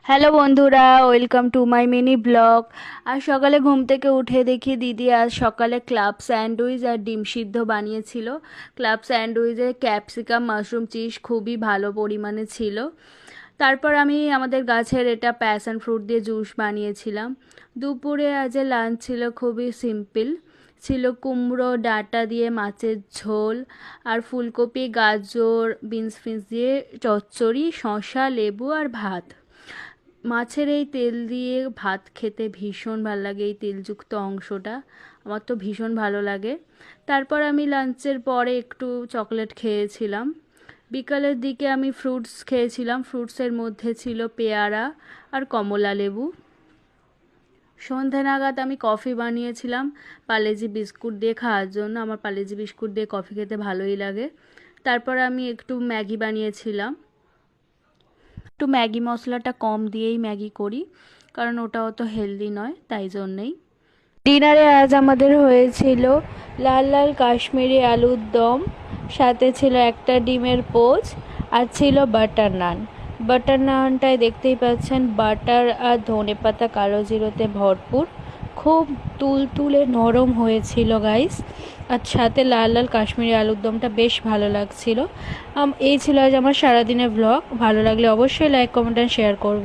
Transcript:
Hello বন্ধুরা, welcome to my mini blog. আজ সকালে ঘুম থেকে উঠে দেখি দিদি আজ সকালে ক্লাব স্যান্ডউইচ আর ডিম সিদ্ধ বানিয়েছিল। ক্লাব স্যান্ডউইচে ক্যাপসিকাম, মাশরুম, চিজ খুবই ভালো পরিমাণে ছিল। তারপর আমি আমাদের গাছের এটা প্যাশন ফ্রুট দিয়ে জুস বানিয়েছিলাম। দুপুরে আজ লাঞ্চ ছিল খুবই সিম্পল, ছিল কুমড়ো ডাঁটা দিয়ে মাছের ঝোল আর ফুলকপি, গাজর, বিনস দিয়ে চচ্চড়ি, শসা, লেবু আর ভাত। মাছের এই তেল দিয়ে ভাত খেতে ভীষণ ভালো লাগে, এই তেলযুক্ত অংশটা আমার তো ভীষণ ভালো লাগে। তারপর আমি লাঞ্চের পরে একটু চকলেট খেয়েছিলাম। বিকালের দিকে আমি ফ্রুটস খেয়েছিলাম। ফ্রুটসের মধ্যে ছিল পেয়ারা আর কমলা লেবু। সন্ধে নাগাদ আমি কফি বানিয়েছিলাম পার্লেজি বিস্কুট দিয়ে খাওয়ার জন্য। আমার পার্লেজি বিস্কুট দিয়ে কফি খেতে ভালোই লাগে। তারপর আমি একটু ম্যাগি বানিয়েছিলাম। একটু ম্যাগি মশলাটা কম দিয়েই ম্যাগি করি, কারণ ওটা অত হেলদি নয়, তাই জন্যেই। ডিনারে আজ আমাদের হয়েছিল লাল লাল কাশ্মীরি আলুর দম, সাথে ছিল একটা ডিমের পোচ আর ছিল বাটার নান। বাটার নানটায় দেখতেই পাচ্ছেন বাটার আর ধনেপাতা কালো জিরোতে ভরপুর, খুব তুলতুলে নরম হয়েছিল গাইস। আর সাথে লাল লাল কাশ্মীরি আলুর দমটা বেশ ভালো লাগছিল। এই ছিল আজ আমার সারাদিনের ব্লগ। ভালো লাগলে অবশ্যই লাইক, কমেন্ট আর শেয়ার করবেন।